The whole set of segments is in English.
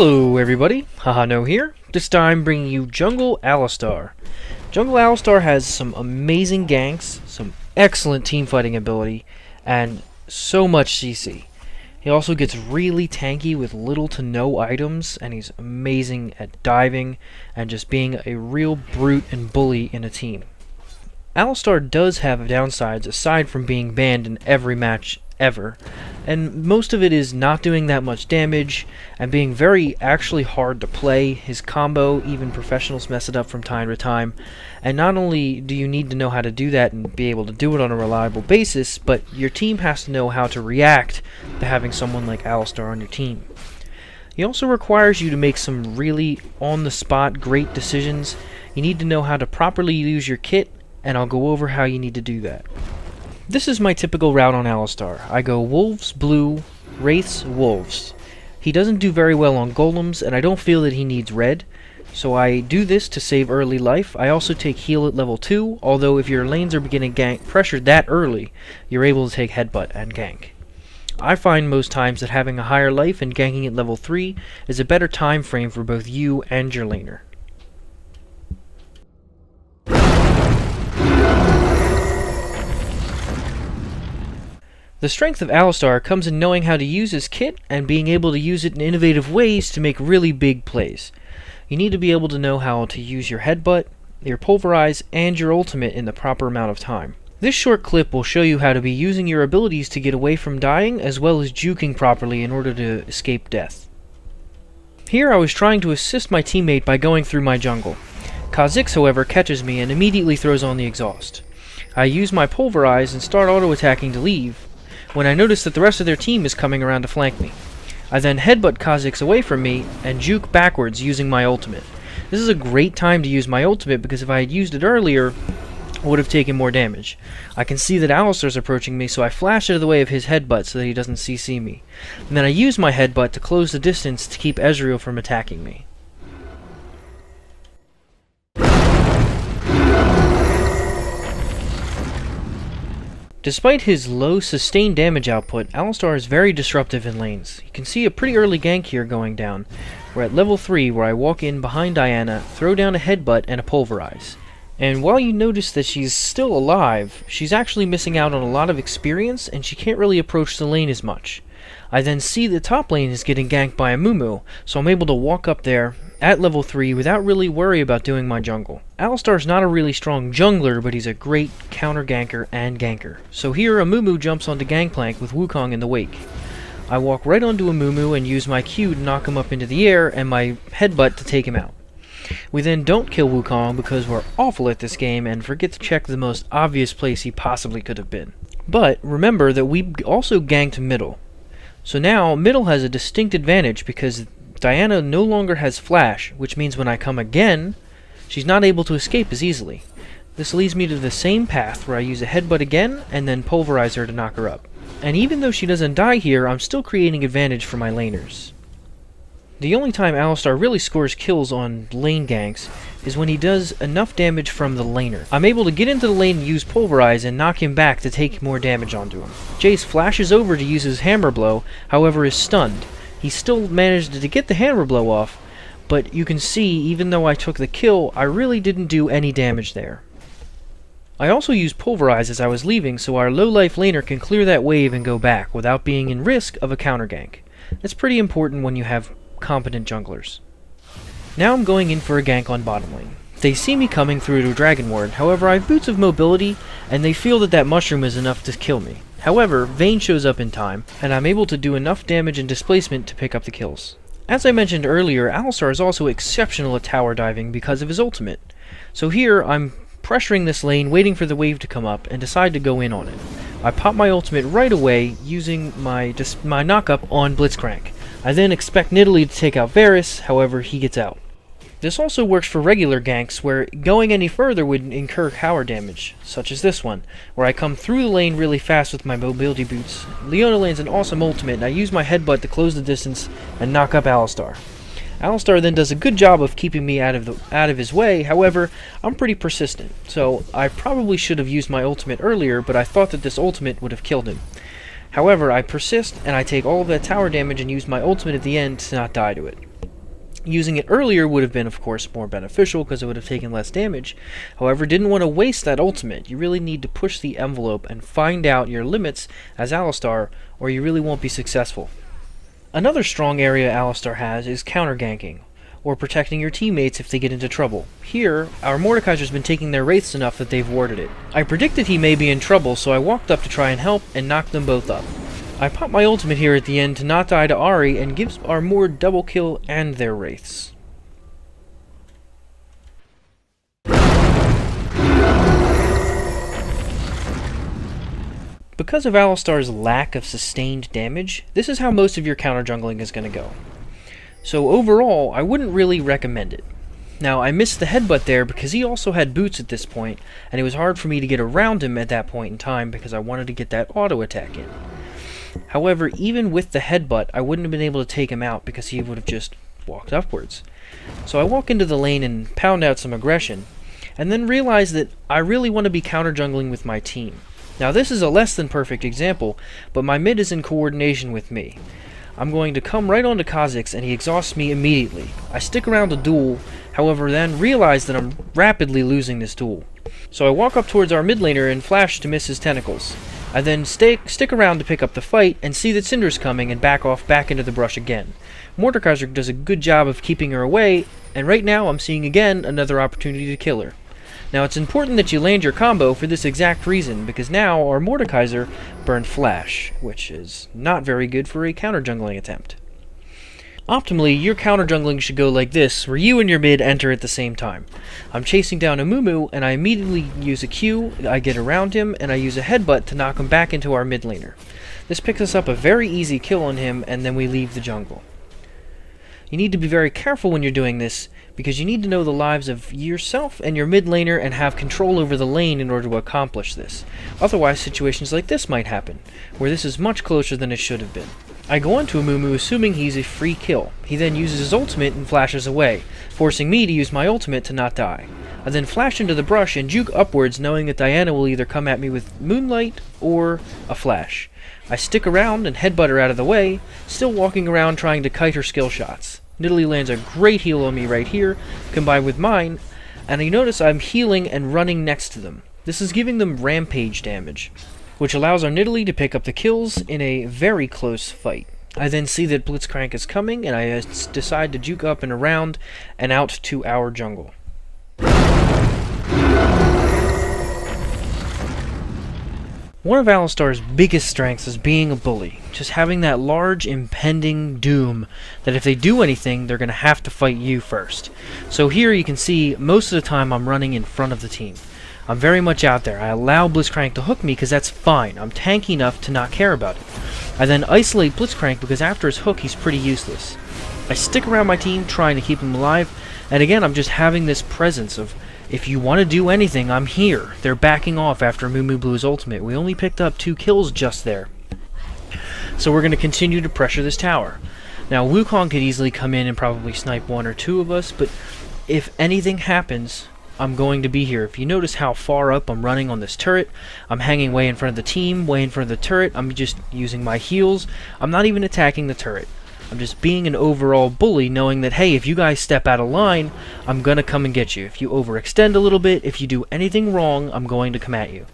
Hello everybody, No here, this time bringing you Jungle Alistar. Jungle Alistar has some amazing ganks, some excellent team fighting ability, and so much CC. He also gets really tanky with little to no items, and he's amazing at diving and just being a real brute and bully in a team. Alistar does have downsides aside from being banned in every match ever, and most of it is not doing that much damage and being very actually hard to play. His combo, even professionals mess it up from time to time, and not only do you need to know how to do that and be able to do it on a reliable basis, but your team has to know how to react to having someone like Alistar on your team. He also requires you to make some really on-the-spot great decisions. You need to know how to properly use your kit, and I'll go over how you need to do that. This is my typical route on Alistar. I go Wolves, Blue, Wraiths, Wolves. He doesn't do very well on Golems, and I don't feel that he needs Red, so I do this to save early life. I also take Heal at level 2, although if your lanes are beginning gank pressured that early, you're able to take Headbutt and gank. I find most times that having a higher life and ganking at level 3 is a better time frame for both you and your laner. The strength of Alistar comes in knowing how to use his kit and being able to use it in innovative ways to make really big plays. You need to be able to know how to use your headbutt, your pulverize, and your ultimate in the proper amount of time. This short clip will show you how to be using your abilities to get away from dying as well as juking properly in order to escape death. Here I was trying to assist my teammate by going through my jungle. Kha'Zix, however, catches me and immediately throws on the exhaust. I use my pulverize and start auto-attacking to leave, when I notice that the rest of their team is coming around to flank me. I then headbutt Kha'Zix away from me and juke backwards using my ultimate. This is a great time to use my ultimate because if I had used it earlier, I would have taken more damage. I can see that Alistar's approaching me, so I flash out of the way of his headbutt so that he doesn't CC me. And then I use my headbutt to close the distance to keep Ezreal from attacking me. Despite his low sustained damage output, Alistar is very disruptive in lanes. You can see a pretty early gank here going down. We're at level 3 where I walk in behind Diana, throw down a headbutt and a pulverize. And while you notice that she's still alive, she's actually missing out on a lot of experience and she can't really approach the lane as much. I then see the top lane is getting ganked by a Mumu, so I'm able to walk up there at level 3 without really worry about doing my jungle. Alistar's not a really strong jungler, but he's a great counter ganker and ganker. So here a Mumu jumps onto Gangplank with Wukong in the wake. I walk right onto a Mumu and use my Q to knock him up into the air and my headbutt to take him out. We then don't kill Wukong because we're awful at this game and forget to check the most obvious place he possibly could have been. But remember that we also ganked middle. So now middle has a distinct advantage because Diana no longer has flash, which means when I come again, she's not able to escape as easily. This leads me to the same path where I use a headbutt again and then pulverize her to knock her up. And even though she doesn't die here, I'm still creating advantage for my laners. The only time Alistar really scores kills on lane ganks is when he does enough damage from the laner. I'm able to get into the lane and use pulverize and knock him back to take more damage onto him. Jace flashes over to use his hammer blow, however is stunned. He still managed to get the hammer blow off, but you can see even though I took the kill, I really didn't do any damage there. I also used pulverize as I was leaving so our low life laner can clear that wave and go back without being in risk of a counter gank. That's pretty important when you have competent junglers. Now I'm going in for a gank on bottom lane. They see me coming through to Dragon Ward, however I have boots of mobility and they feel that that mushroom is enough to kill me. However, Vayne shows up in time, and I'm able to do enough damage and displacement to pick up the kills. As I mentioned earlier, Alistar is also exceptional at tower diving because of his ultimate. So here, I'm pressuring this lane, waiting for the wave to come up, and decide to go in on it. I pop my ultimate right away, using my knock-up on Blitzcrank. I then expect Nidalee to take out Varus, however, he gets out. This also works for regular ganks, where going any further would incur tower damage, such as this one, where I come through the lane really fast with my mobility boots. Leona lands an awesome ultimate, and I use my headbutt to close the distance and knock up Alistar. Alistar then does a good job of keeping me out of his way, however, I'm pretty persistent, so I probably should have used my ultimate earlier, but I thought that this ultimate would have killed him. However, I persist, and I take all of that tower damage and use my ultimate at the end to not die to it. Using it earlier would have been, of course, more beneficial because it would have taken less damage. However, didn't want to waste that ultimate. You really need to push the envelope and find out your limits as Alistar, or you really won't be successful. Another strong area Alistar has is counter-ganking, or protecting your teammates if they get into trouble. Here, our Mordekaiser's been taking their wraiths enough that they've warded it. I predicted he may be in trouble, so I walked up to try and help and knocked them both up. I pop my ultimate here at the end to not die to Ahri and gives our Mord double kill and their wraiths. Because of Alistar's lack of sustained damage, this is how most of your counter jungling is going to go. So overall, I wouldn't really recommend it. Now, I missed the headbutt there because he also had boots at this point, and it was hard for me to get around him at that point in time because I wanted to get that auto attack in. However, even with the headbutt, I wouldn't have been able to take him out because he would have just walked upwards. So I walk into the lane and pound out some aggression, and then realize that I really want to be counter jungling with my team. Now this is a less than perfect example, but my mid is in coordination with me. I'm going to come right onto Kha'Zix and he exhausts me immediately. I stick around the duel, however then realize that I'm rapidly losing this duel. So I walk up towards our mid laner and flash to miss his tentacles. I then stick around to pick up the fight and see that Syndra's coming and back off back into the brush again. Mordekaiser does a good job of keeping her away, and right now I'm seeing again another opportunity to kill her. Now it's important that you land your combo for this exact reason, because now our Mordekaiser burned Flash, which is not very good for a counter jungling attempt. Optimally, your counter jungling should go like this, where you and your mid enter at the same time. I'm chasing down a Mumu, and I immediately use a Q, I get around him, and I use a headbutt to knock him back into our mid laner. This picks us up a very easy kill on him, and then we leave the jungle. You need to be very careful when you're doing this, because you need to know the lives of yourself and your mid laner and have control over the lane in order to accomplish this. Otherwise, situations like this might happen, where this is much closer than it should have been. I go onto a Mumu assuming he's a free kill. He then uses his ultimate and flashes away, forcing me to use my ultimate to not die. I then flash into the brush and juke upwards knowing that Diana will either come at me with Moonlight or a flash. I stick around and headbutt her out of the way, still walking around trying to kite her skill shots. Nidalee lands a great heal on me right here, combined with mine, and you notice I'm healing and running next to them. This is giving them rampage damage, which allows our Nidalee to pick up the kills in a very close fight. I then see that Blitzcrank is coming, and I decide to juke up and around and out to our jungle. One of Alistar's biggest strengths is being a bully, just having that large impending doom that if they do anything, they're going to have to fight you first. So here you can see most of the time I'm running in front of the team. I'm very much out there. I allow Blitzcrank to hook me because that's fine. I'm tanky enough to not care about it. I then isolate Blitzcrank because after his hook he's pretty useless. I stick around my team trying to keep him alive, and again I'm just having this presence of, if you want to do anything, I'm here. They're backing off after Mumu blew his ultimate. We only picked up 2 kills just there. So we're going to continue to pressure this tower. Now Wukong could easily come in and probably snipe 1 or 2 of us, but if anything happens, I'm going to be here. If you notice how far up I'm running on this turret, I'm hanging way in front of the team, way in front of the turret. I'm just using my heals. I'm not even attacking the turret. I'm just being an overall bully, knowing that, hey, if you guys step out of line, I'm going to come and get you. If you overextend a little bit, if you do anything wrong, I'm going to come at you.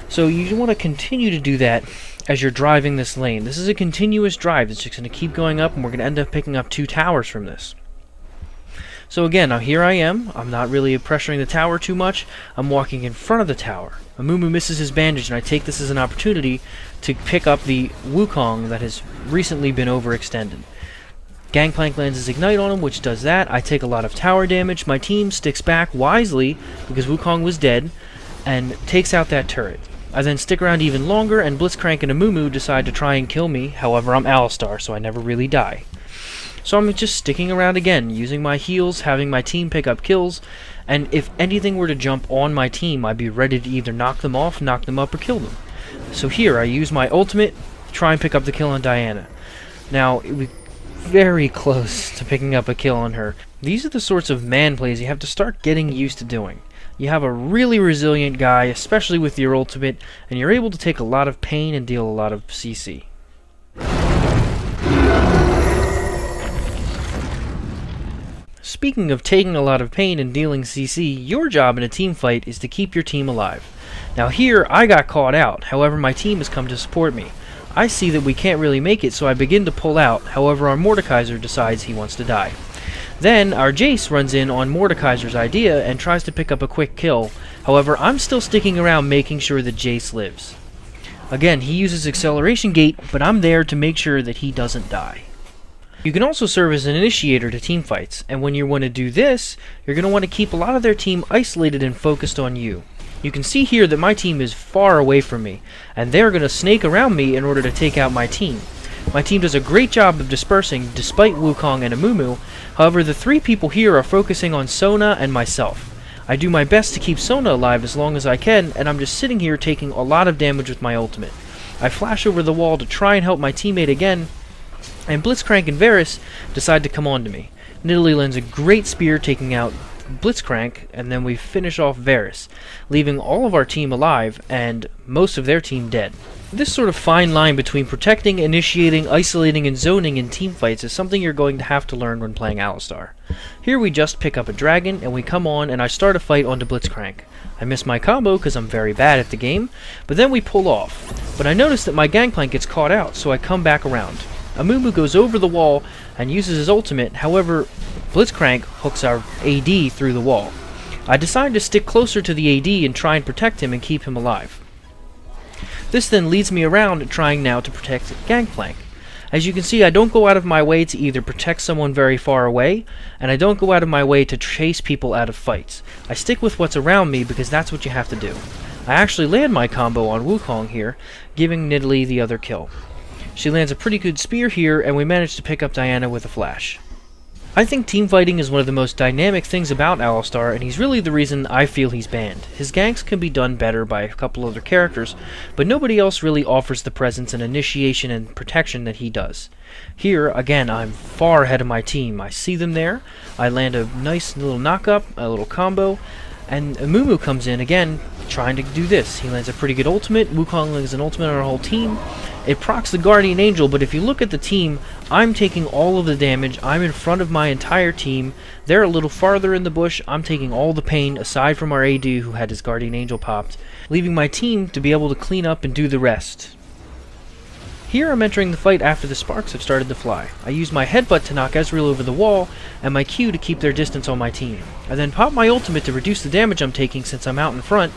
So you want to continue to do that as you're driving this lane. This is a continuous drive. It's just going to keep going up, and we're going to end up picking up 2 towers from this. So again, now here I am. I'm not really pressuring the tower too much. I'm walking in front of the tower. Amumu misses his bandage, and I take this as an opportunity to pick up the Wukong that has recently been overextended. Gangplank lands his Ignite on him, which does that. I take a lot of tower damage. My team sticks back wisely, because Wukong was dead, and takes out that turret. I then stick around even longer, and Blitzcrank and Amumu decide to try and kill me. However, I'm Alistar, so I never really die. So I'm just sticking around again, using my heals, having my team pick up kills, and if anything were to jump on my team, I'd be ready to either knock them off, knock them up, or kill them. So here, I use my ultimate, try and pick up the kill on Diana. Now, it was very close to picking up a kill on her. These are the sorts of man plays you have to start getting used to doing. You have a really resilient guy, especially with your ultimate, and you're able to take a lot of pain and deal a lot of CC. Speaking of taking a lot of pain and dealing CC, your job in a team fight is to keep your team alive. Now here, I got caught out, however my team has come to support me. I see that we can't really make it, so I begin to pull out, however our Mordekaiser decides he wants to die. Then, our Jace runs in on Mordekaiser's idea and tries to pick up a quick kill, however I'm still sticking around making sure that Jace lives. Again, he uses Acceleration Gate, but I'm there to make sure that he doesn't die. You can also serve as an initiator to teamfights, and when you want to do this, you're going to want to keep a lot of their team isolated and focused on you. You can see here that my team is far away from me, and they're going to snake around me in order to take out my team. My team does a great job of dispersing despite Wukong and Amumu, however the three people here are focusing on Sona and myself. I do my best to keep Sona alive as long as I can, and I'm just sitting here taking a lot of damage with my ultimate. I flash over the wall to try and help my teammate again, and Blitzcrank and Varus decide to come on to me. Nidalee lands a great spear taking out Blitzcrank, and then we finish off Varus, leaving all of our team alive and most of their team dead. This sort of fine line between protecting, initiating, isolating, and zoning in teamfights is something you're going to have to learn when playing Alistar. Here we just pick up a dragon, and we come on, and I start a fight onto Blitzcrank. I miss my combo because I'm very bad at the game, but then we pull off. But I notice that my Gangplank gets caught out, so I come back around. Amumu goes over the wall and uses his ultimate, however, Blitzcrank hooks our AD through the wall. I decide to stick closer to the AD and try and protect him and keep him alive. This then leads me around trying now to protect Gangplank. As you can see, I don't go out of my way to either protect someone very far away, and I don't go out of my way to chase people out of fights. I stick with what's around me because that's what you have to do. I actually land my combo on Wukong here, giving Nidalee the other kill. She lands a pretty good spear here, and we manage to pick up Diana with a flash. I think teamfighting is one of the most dynamic things about Alistar, and he's really the reason I feel he's banned. His ganks can be done better by a couple other characters, but nobody else really offers the presence and initiation and protection that he does. Here, again, I'm far ahead of my team. I see them there, I land a nice little knock-up, a little combo, and Amumu comes in again, trying to do this. He lands a pretty good ultimate, Wukong lands an ultimate on our whole team. It procs the Guardian Angel, but if you look at the team, I'm taking all of the damage. I'm in front of my entire team. They're a little farther in the bush. I'm taking all the pain, aside from our AD who had his Guardian Angel popped, leaving my team to be able to clean up and do the rest. Here I'm entering the fight after the sparks have started to fly. I use my headbutt to knock Ezreal over the wall, and my Q to keep their distance on my team. I then pop my ultimate to reduce the damage I'm taking since I'm out in front,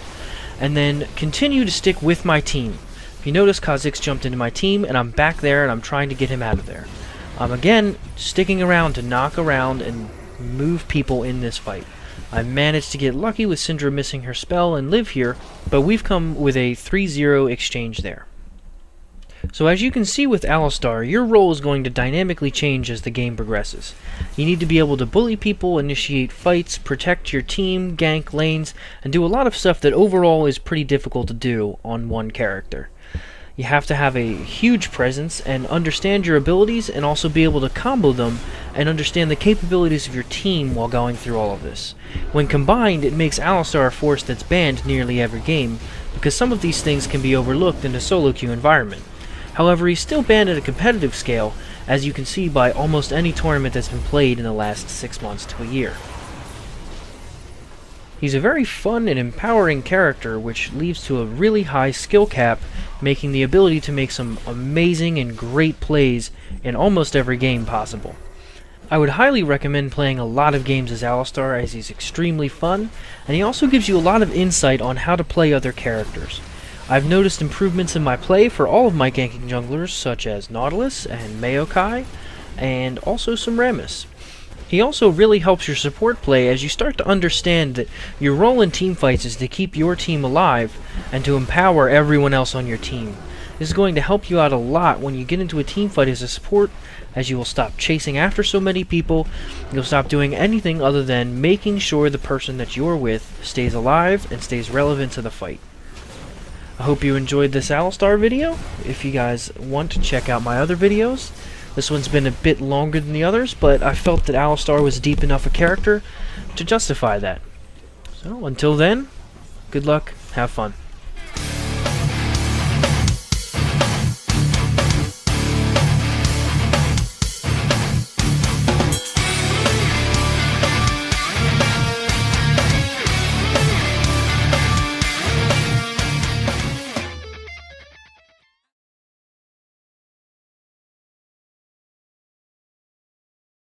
and then continue to stick with my team. If you notice, Kha'Zix jumped into my team, and I'm back there, and I'm trying to get him out of there. I'm again sticking around to knock around and move people in this fight. I managed to get lucky with Syndra missing her spell and live here, but we've come with a 3-0 exchange there. So as you can see with Alistar, your role is going to dynamically change as the game progresses. You need to be able to bully people, initiate fights, protect your team, gank lanes, and do a lot of stuff that overall is pretty difficult to do on one character. You have to have a huge presence and understand your abilities and also be able to combo them and understand the capabilities of your team while going through all of this. When combined, it makes Alistar a force that's banned nearly every game, because some of these things can be overlooked in a solo queue environment. However, he's still banned at a competitive scale, as you can see by almost any tournament that's been played in the last 6 months to a year. He's a very fun and empowering character, which leads to a really high skill cap, making the ability to make some amazing and great plays in almost every game possible. I would highly recommend playing a lot of games as Alistar, as he's extremely fun, and he also gives you a lot of insight on how to play other characters. I've noticed improvements in my play for all of my ganking junglers, such as Nautilus and Maokai, and also some Rammus. He also really helps your support play as you start to understand that your role in teamfights is to keep your team alive and to empower everyone else on your team. This is going to help you out a lot when you get into a teamfight as a support, as you will stop chasing after so many people. You'll stop doing anything other than making sure the person that you're with stays alive and stays relevant to the fight. I hope you enjoyed this Alistar video. If you guys want to check out my other videos, this one's been a bit longer than the others, but I felt that Alistar was deep enough a character to justify that. So until then, good luck, have fun.